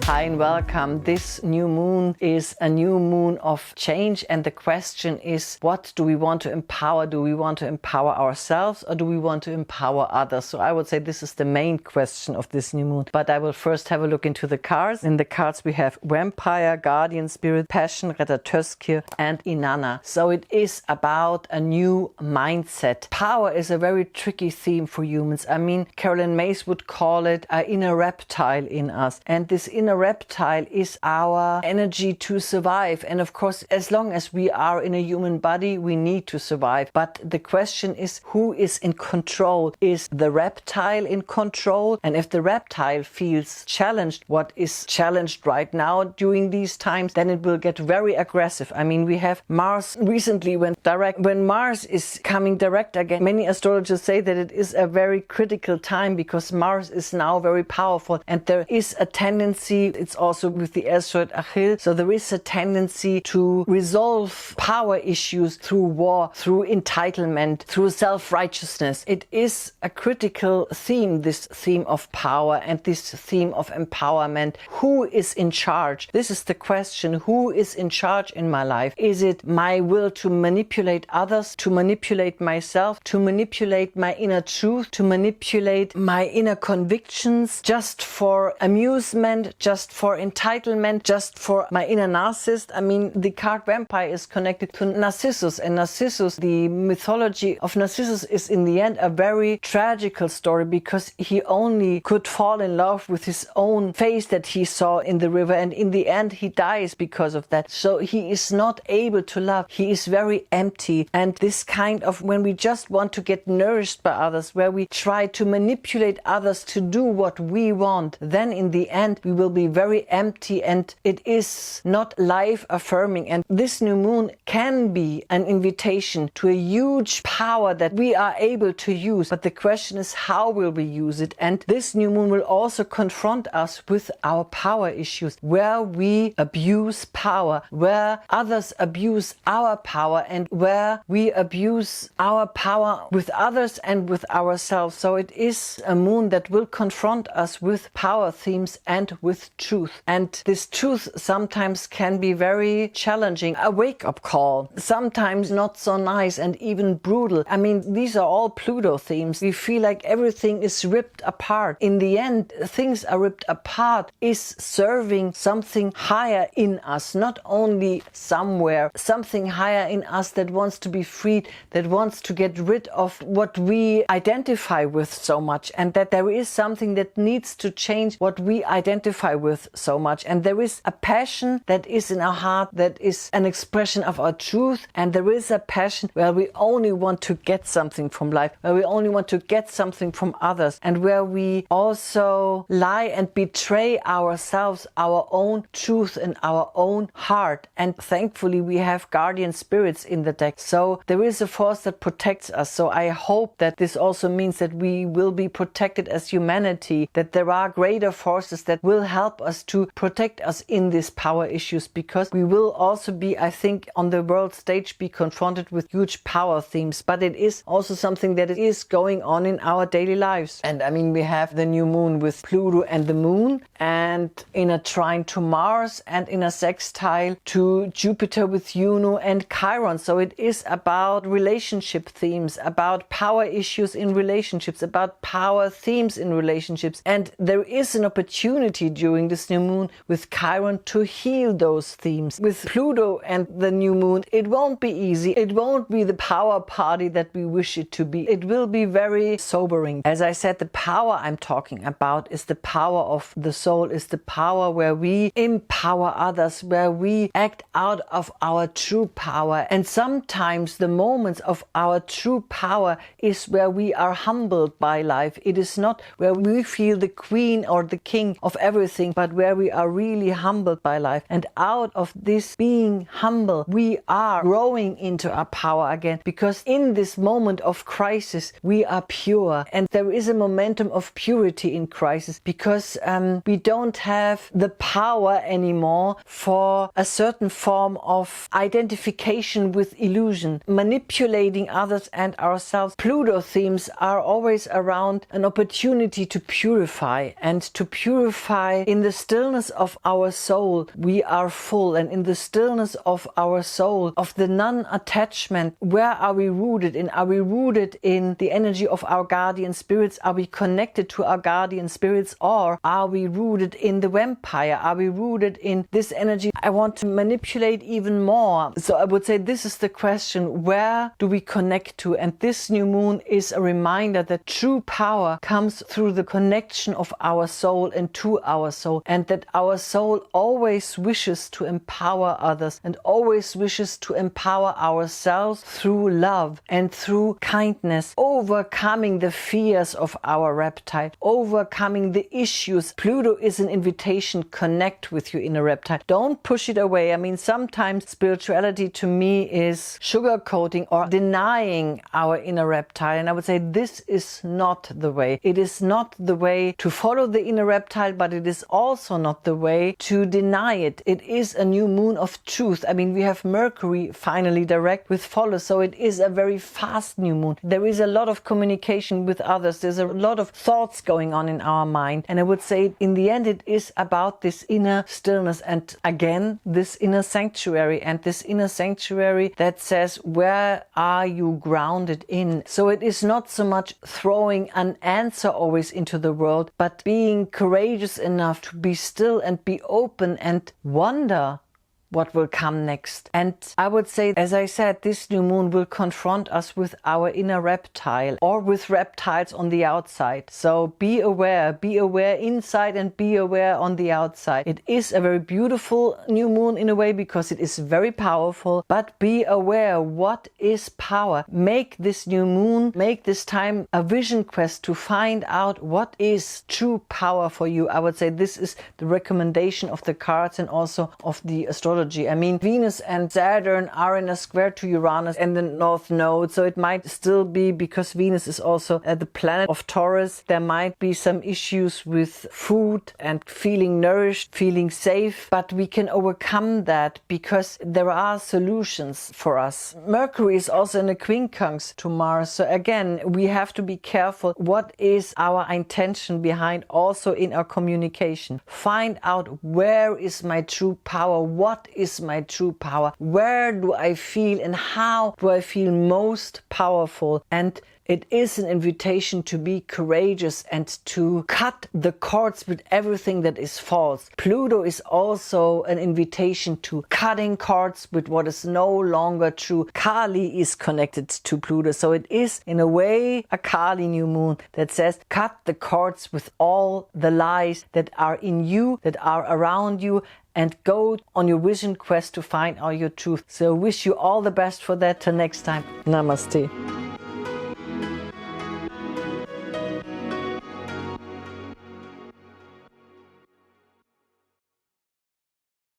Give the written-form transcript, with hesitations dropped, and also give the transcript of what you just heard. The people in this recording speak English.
Hi and welcome. This new moon is a new moon of change, and the question is, what do we want to empower? Do we want to empower ourselves or do we want to empower others? So I would say this is the main question of this new moon. But I will first have a look into the cards. In the cards we have Vampire, Guardian Spirit, Passion, Redatöskir and Inanna. So it is about a new mindset. Power is a very tricky theme for humans. I mean, Carolyn Mays would call it an inner reptile in us. And this inner reptile is our energy to survive. And of course, as long as we are in a human body, we need to survive. But the question is, who is in control? Is the reptile in control? And if the reptile feels challenged, what is challenged right now during these times, then it will get very aggressive. I mean, we have Mars recently went direct. When Mars is coming direct again, many astrologers say that it is a very critical time because Mars is now very powerful and there is a tendency, it's also with the asteroid Achille, so there is a tendency to resolve power issues through war, through entitlement, through self-righteousness. It is a critical theme, this theme of power and this theme of empowerment. Who is in charge? This is the question. Who is in charge in my life? Is it my will to manipulate others, to manipulate myself, to manipulate my inner truth, to manipulate my inner convictions just for amusement, just for entitlement, just for my inner narcissist? I mean, the card Vampire is connected to Narcissus, and Narcissus, the mythology of Narcissus is in the end a very tragical story because he only could fall in love with his own face that he saw in the river, and in the end he dies because of that. So he is not able to love. He is very empty. And this kind of, when we just want to get nourished by others, where we try to manipulate others to do what we want, then in the end we will be very empty and it is not life affirming. And this new moon can be an invitation to a huge power that we are able to use. But the question is, how will we use it? And this new moon will also confront us with our power issues, where we abuse power, where others abuse our power, and where we abuse our power with others and with ourselves. So it is a moon that will confront us with power themes and with truth. And this truth sometimes can be very challenging, a wake-up call, sometimes not so nice and even brutal. I mean, these are all Pluto themes. We feel like everything is ripped apart. In the end, things are ripped apart is serving something higher in us, not only somewhere, something higher in us that wants to be freed, that wants to get rid of what we identify with so much, and that there is something that needs to change what we identify with so much. And there is a passion that is in our heart that is an expression of our truth, and there is a passion where we only want to get something from life, where we only want to get something from others, and where we also lie and betray ourselves, our own truth and our own heart. And thankfully we have guardian spirits in the deck, so there is a force that protects us. So I hope that this also means that we will be protected as humanity, that there are greater forces that will help us to protect us in these power issues, because we will also be, I think, on the world stage be confronted with huge power themes. But it is also something that is going on in our daily lives. And I mean, we have the new moon with Pluto and the moon, and in a trine to Mars, and in a sextile to Jupiter with Juno and Chiron. So it is about relationship themes, about power issues in relationships, about power themes in relationships. And there is an opportunity during this new moon with Chiron to heal those themes. With Pluto and the new moon, it won't be easy. It won't be the power party that we wish it to be. It will be very sobering. As I said, the power I'm talking about is the power of the soul, is the power where we empower others, where we act out of our true power. And sometimes the moments of our true power is where we are humbled by life. It is not where we feel the queen or the king of everything, but where we are really humbled by life. And out of this being humble, we are growing into our power again, because in this moment of crisis, we are pure. And there is a momentum of purity in crisis, because we don't have the power anymore for a certain form of identification with illusion, manipulating others and ourselves. Pluto themes are always around an opportunity to purify, and to purify in the stillness of our soul, we are full. And in the stillness of our soul, of the non-attachment, where are we rooted in? Are we rooted in the energy of our guardian spirits? Are we connected to our guardian spirits? Or are we rooted in the vampire? Are we rooted in this energy I want to manipulate even more? So I would say this is the question, where do we connect to? And this new moon is a reminder that true power comes through the connection of our soul and to our soul, and that our soul always wishes to empower others and always wishes to empower ourselves through love and through kindness, overcoming the fears of our reptile, overcoming the issues. Pluto is an invitation, connect with your inner reptile. Don't push it away. I mean, sometimes spirituality to me is sugarcoating or denying our inner reptile. And I would say this is not the way. It is not the way to follow the inner reptile, but it is also not the way to deny it. It is a new moon of truth. I mean, we have Mercury finally direct with Pholus, so it is a very fast new moon. There is a lot of communication with others. There's a lot of thoughts going on in our mind. And I would say in the end, it is about this inner stillness and again, this inner sanctuary, and this inner sanctuary that says, where are you grounded in? So it is not so much throwing an answer always into the world, but being courageous enough to be still and be open and wonder what will come next. And I would say, as I said, this new moon will confront us with our inner reptile or with reptiles on the outside. So be aware inside and be aware on the outside. It is a very beautiful new moon in a way because it is very powerful, but be aware, what is power? Make this new moon, make this time a vision quest to find out what is true power for you. I would say this is the recommendation of the cards and also of the astrology. I mean, Venus and Saturn are in a square to Uranus and the North Node, so it might still be, because Venus is also the planet of Taurus, there might be some issues with food and feeling nourished, feeling safe, but we can overcome that because there are solutions for us. Mercury is also in a quincunx to Mars, so again, we have to be careful. What is our intention behind also in our communication? Find out, where is my true power? What is my true power? Where do I feel and how do I feel most powerful? And it is an invitation to be courageous and to cut the cords with everything that is false. Pluto is also an invitation to cutting cords with what is no longer true. Kali is connected to Pluto, so it is in a way a Kali new moon that says cut the cords with all the lies that are in you, that are around you, and go on your vision quest to find out your truth. So I wish you all the best for that. Till next time. Namaste.